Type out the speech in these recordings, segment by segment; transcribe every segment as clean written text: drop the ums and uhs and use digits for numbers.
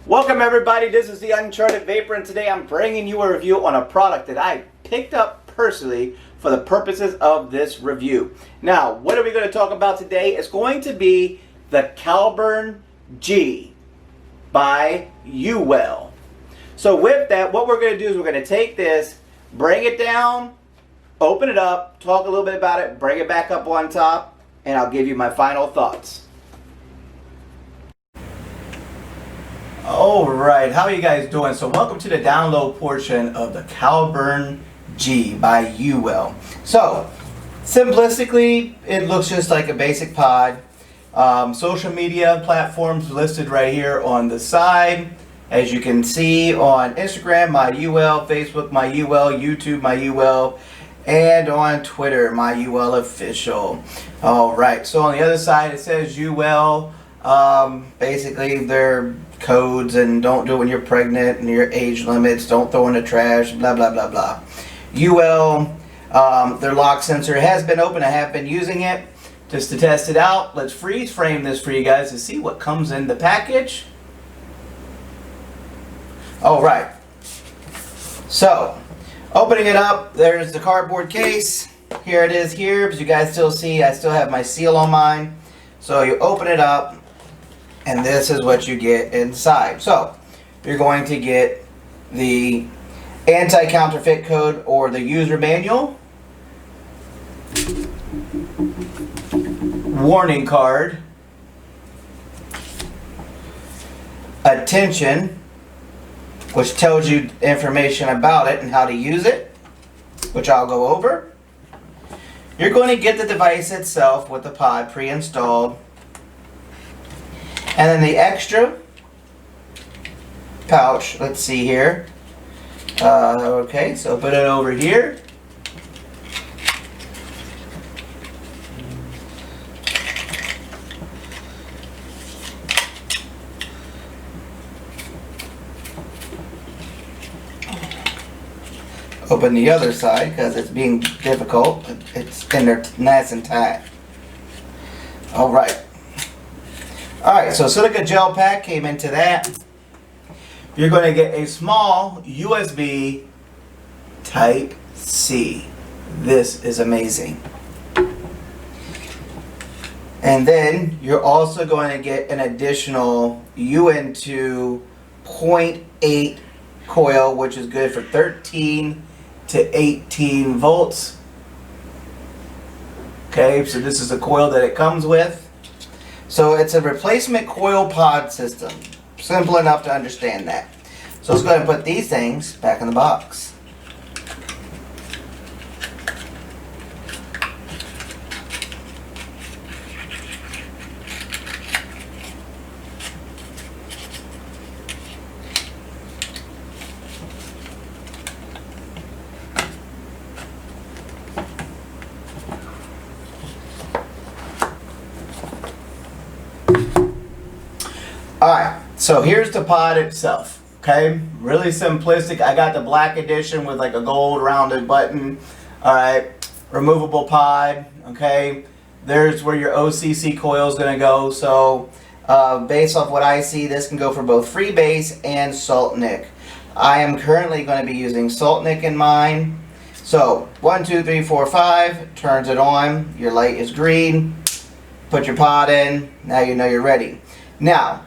Welcome everybody, this is the Uncharted Vaper, and today I'm bringing you a review on a product that I picked up personally for the purposes of this review. Now, what are we going to talk about today? It's going to be the Caliburn G by Uwell. So with that, what we're going to do is we're going to take this, bring it down, open it up, talk a little bit about it, bring it back up on top, and I'll give you my final thoughts. Alright, how are you guys doing? So welcome to the download portion of the Caliburn G by Uwell. So, simplistically, it looks just like a basic pod. Social media platforms listed right here on the side. As you can see on Instagram, my Uwell, Facebook, my Uwell, YouTube, my Uwell, and on Twitter, my Uwell official. Alright, so on the other side it says Uwell. Basically their codes and don't do it when you're pregnant and your age limits, don't throw in the trash, blah blah blah blah. Uwell, their lock sensor has been open. I have been using it just to test it out. Let's freeze frame this for you guys to see what comes in the package. Alright, so opening it up, there's the cardboard case. Here it is here. As you guys still see, I still have my seal on mine. So you open it up, and this is what you get inside. So you're going to get the anti-counterfeit code or the user manual, warning card, attention, which tells you information about it and how to use it, which I'll go over. You're going to get the device itself with the pod pre-installed. And then the extra pouch, let's see here. Okay, so put it over here. Open the other side because it's being difficult. It's in there nice and tight. Alright. Alright, so Silica Gel Pack came into that. You're going to get a small USB Type-C. This is amazing. And then you're also going to get an additional UN2 0.8 coil, which is good for 13 to 18 volts. Okay, so this is a coil that it comes with. So it's a replacement coil pod system. Simple enough to understand that. So let's go ahead and put these things back in the box. Alright, so here's the pod itself, okay? Really simplistic. I got the black edition with like a gold rounded button. Alright, removable pod, okay? There's where your OCC coil is going to go. So, based off what I see, this can go for both Freebase and Salt Nic. I am currently going to be using Salt Nic in mine. So, 1, 2, 3, 4, 5, turns it on. Your light is green. Put your pod in. Now you know you're ready. Now,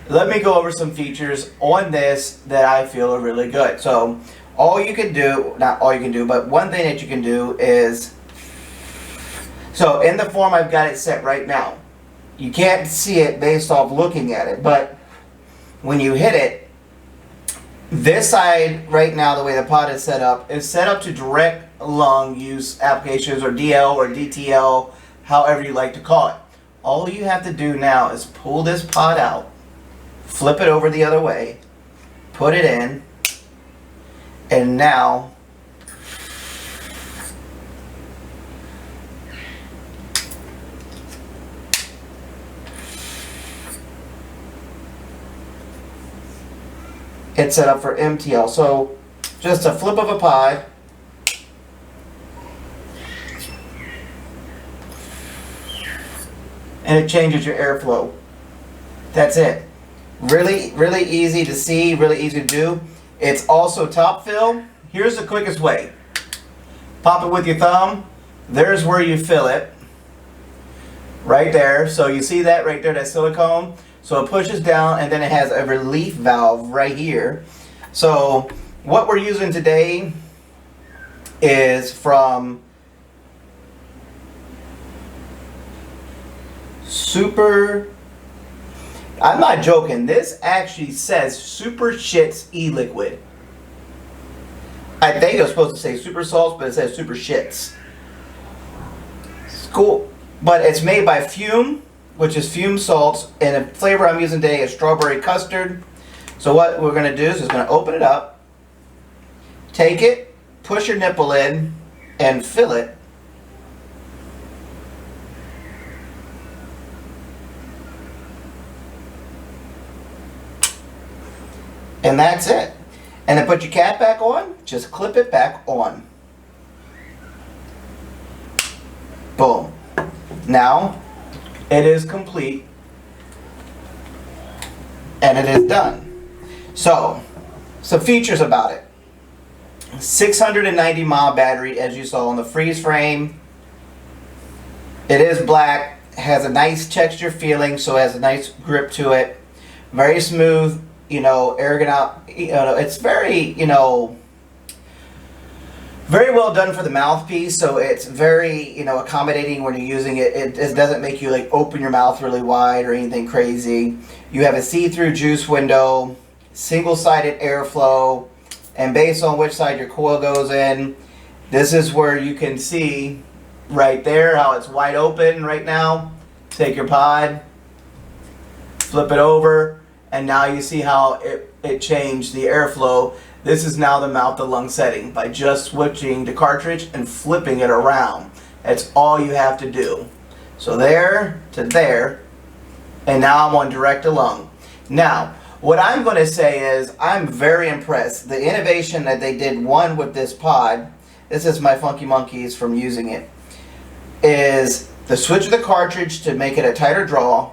let me go over some features on this that I feel are really good. So, all you can do, not all you can do, but one thing that you can do is, so in the form I've got it set right now. You can't see it based off looking at it, but when you hit it, this side right now, the way the pod is set up to direct lung use applications, or DL or DTL, however you like to call it. All you have to do now is pull this pod out, flip it over the other way, put it in, and now it's set up for MTL. So just a flip of a pod, and it changes your airflow. That's it. Really, really easy to see, really easy to do. It's also top fill. Here's the quickest way. Pop it with your thumb. There's where you fill it. Right there. So you see that right there, that silicone? So it pushes down and then it has a relief valve right here. So what we're using today is from Super, I'm not joking, this actually says Super Shits E-Liquid. I think it was supposed to say Super Salts, but it says Super Shits. It's cool. But it's made by Fume, which is Fume Salts, and the flavor I'm using today is strawberry custard. So what we're going to do is just going to open it up, take it, push your nipple in, and fill it. And that's it. And then put your cap back on, just clip it back on. Boom. Now, it is complete. And it is done. So, some features about it. 690 mAh battery, as you saw on the freeze frame. It is black, has a nice texture feeling, so it has a nice grip to it. Very smooth. You know, it's very, very well done for the mouthpiece, so it's very, accommodating when you're using it. It doesn't make you like open your mouth really wide or anything crazy. You have a see-through juice window, single-sided airflow, and based on which side your coil goes in, this is where you can see right there how it's wide open right now. Take your pod, flip it over, and now you see how it changed the airflow. This is now the mouth to lung setting by just switching the cartridge and flipping it around. That's all you have to do. So there to there, and now I'm on direct to lung. Now, what I'm going to say is I'm very impressed. The innovation that they did, one with this pod, this is my funky monkeys from using it, is the switch of the cartridge to make it a tighter draw.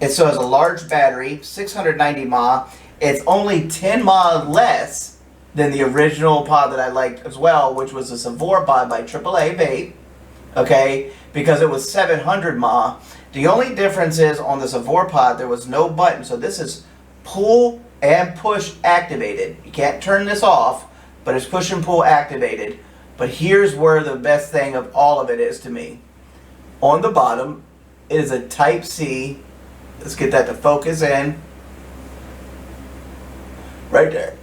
It still has a large battery, 690 mAh. It's only 10 mAh less than the original pod that I liked as well, which was the Savor pod by AAA Vape, okay, because it was 700 mAh. The only difference is on the Savor pod, there was no button, so this is pull and push activated. You can't turn this off, but it's push and pull activated. But here's where the best thing of all of it is to me. On the bottom is a Type-C. Let's get that to focus in. Right there.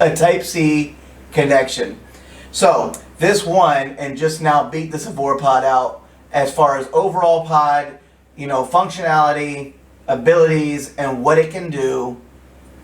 A Type-C connection. So, this one, and just now beat the Savor pod out as far as overall pod, functionality, abilities, and what it can do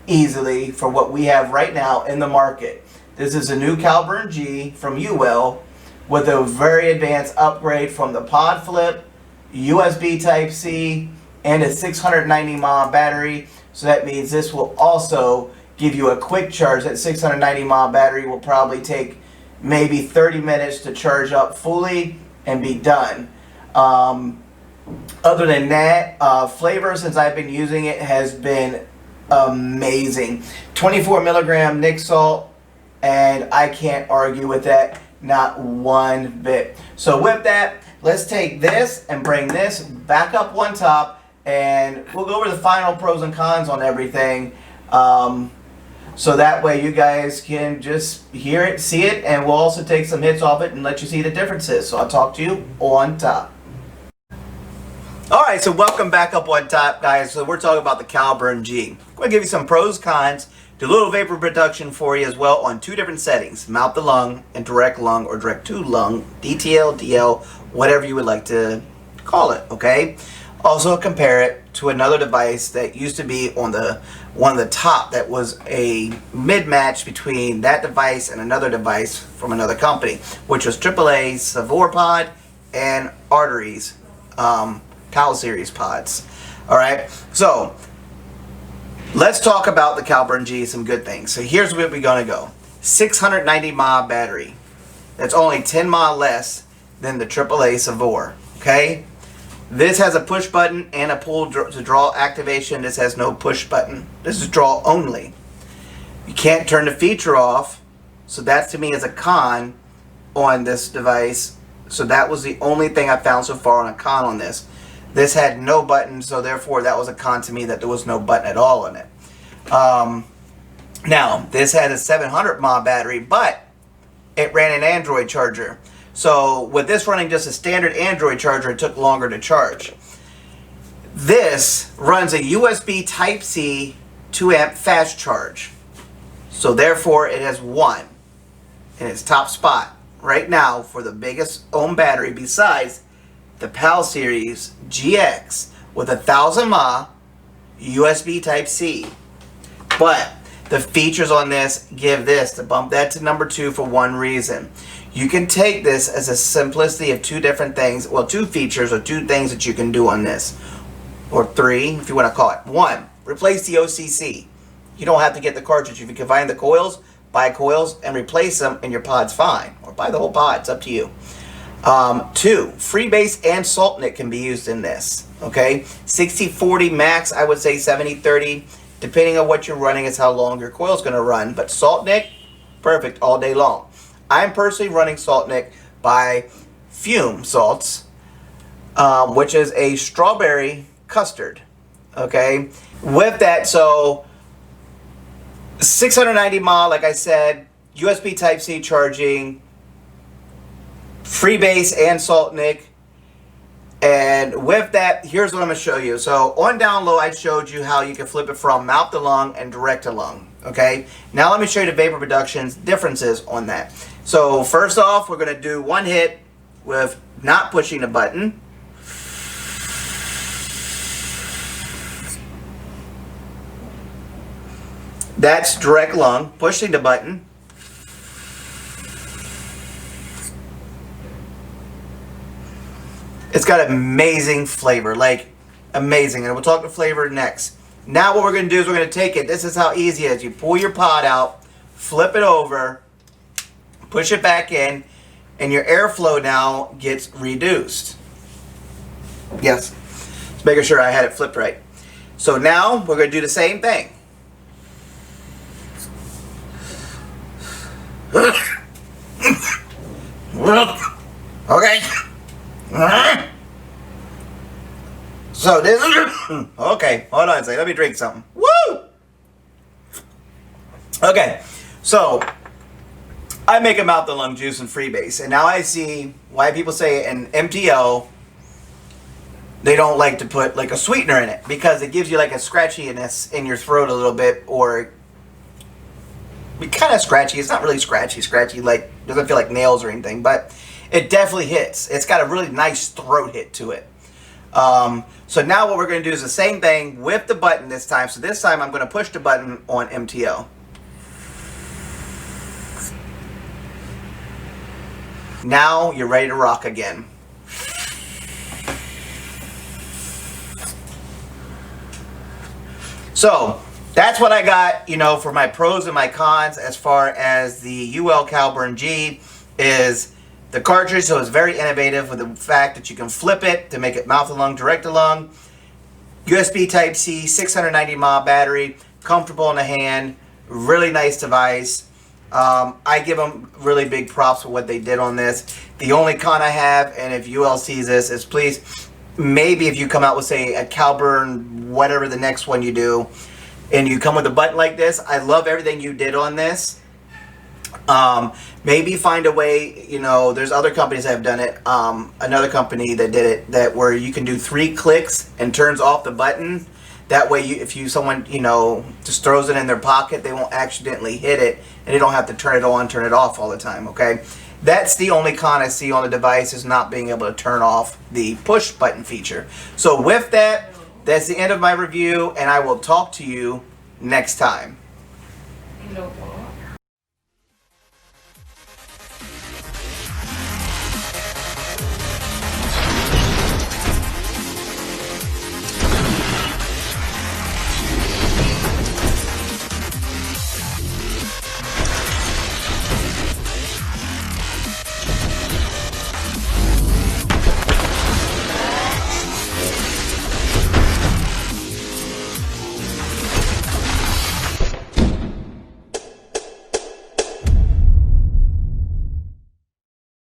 easily for what we have right now in the market. This is a new Caliburn G from Uwell with a very advanced upgrade from the pod flip, USB Type-C, and a 690 mAh battery. So that means this will also give you a quick charge. That 690 mAh battery will probably take maybe 30 minutes to charge up fully and be done. Other than that, flavor since I've been using it has been amazing. 24 milligram Nic salt, and I can't argue with that, not one bit. So with that, let's take this and bring this back up one top, and we'll go over the final pros and cons on everything. So that way you guys can just hear it, see it, and we'll also take some hits off it and let you see the differences. So I'll talk to you on top. Alright, so welcome back up on top, guys. So we're talking about the Caliburn G. I'm going to give you some pros, cons, do a little vapor production for you as well on two different settings, mouth to lung and direct lung or direct to lung, DTL, DL, whatever you would like to call it, okay? Also compare it to another device that used to be on the one of the top that was a mid-match between that device and another device from another company, which was AAA's Savor Pod and Arteries Cal Series pods. Alright, so let's talk about the Caliburn G, some good things. So here's where we're going to go. 690 mAh battery. That's only 10 mAh less than the AAA Savor. Okay? This has a push button and a pull to draw activation. This has no push button. This is draw only. You can't turn the feature off. So that to me is a con on this device. So that was the only thing I found so far on a con on this. This had no button, so therefore that was a con to me that there was no button at all on it. Now, this had a 700 mAh battery, but it ran an Android charger. So with this running just a standard Android charger, it took longer to charge. This runs a USB Type-C 2 amp fast charge. So therefore it has one in its top spot right now for the biggest ohm battery besides the PAL Series GX with 1000 mAh USB Type-C. But the features on this give this to bump that to number 2 for one reason. You can take this as a simplicity of two different things, well, two features or two things that you can do on this, or three if you want to call it. One, replace the OCC. You don't have to get the cartridge. If you can find the coils, buy coils and replace them and your pod's fine, or buy the whole pod, it's up to you. Two, Freebase and Salts can be used in this. Okay, 60-40 max, I would say 70-30. Depending on what you're running is how long your coil's going to run. But Salts, perfect all day long. I'm personally running Salts by Fume Salts, which is a strawberry custard. Okay, with that, so 690 mAh, like I said, USB Type-C charging, Freebase and Salts. And with that, here's what I'm going to show you. So on down low, I showed you how you can flip it from mouth to lung and direct to lung. Okay, now let me show you the vapor reduction's differences on that. So first off, we're going to do one hit with not pushing the button. That's direct lung. Pushing the button. It's got amazing flavor, like amazing. And we'll talk the flavor next. Now what we're going to do is we're going to take it. This is how easy it is. You pull your pod out, flip it over, push it back in, and your airflow now gets reduced. Yes. Just making sure I had it flipped right. So now we're going to do the same thing. Okay. So this is okay, hold on a second, let me drink something. Woo! Okay, so I make a mouth to lung juice and Freebase, and now I see why people say in MTO they don't like to put like a sweetener in it, because it gives you like a scratchiness in your throat a little bit, or kind of scratchy. It's not really scratchy like doesn't feel like nails or anything, but it definitely hits. It's got a really nice throat hit to it. So now what we're going to do is the same thing with the button this time. So this time I'm going to push the button on MTO. Now you're ready to rock again. So that's what I got, you know, for my pros and my cons as far as the Uwell Caliburn G is the cartridge. So it's very innovative with the fact that you can flip it to make it mouth to lung, direct to lung. USB Type-C, 690 mAh battery, comfortable in the hand, really nice device. I give them really big props for what they did on this. The only con I have, and if UL sees this, is please, maybe if you come out with, say, a Caliburn, whatever the next one you do, and you come with a button like this, I love everything you did on this. Maybe find a way, you know, there's other companies that have done it. Another company that did it, that where you can do 3 clicks and turns off the button. That way, if someone, you know, just throws it in their pocket, they won't accidentally hit it, and they don't have to turn it on, turn it off all the time, okay? That's the only con I see on the device, is not being able to turn off the push button feature. So with that, that's the end of my review, and I will talk to you next time.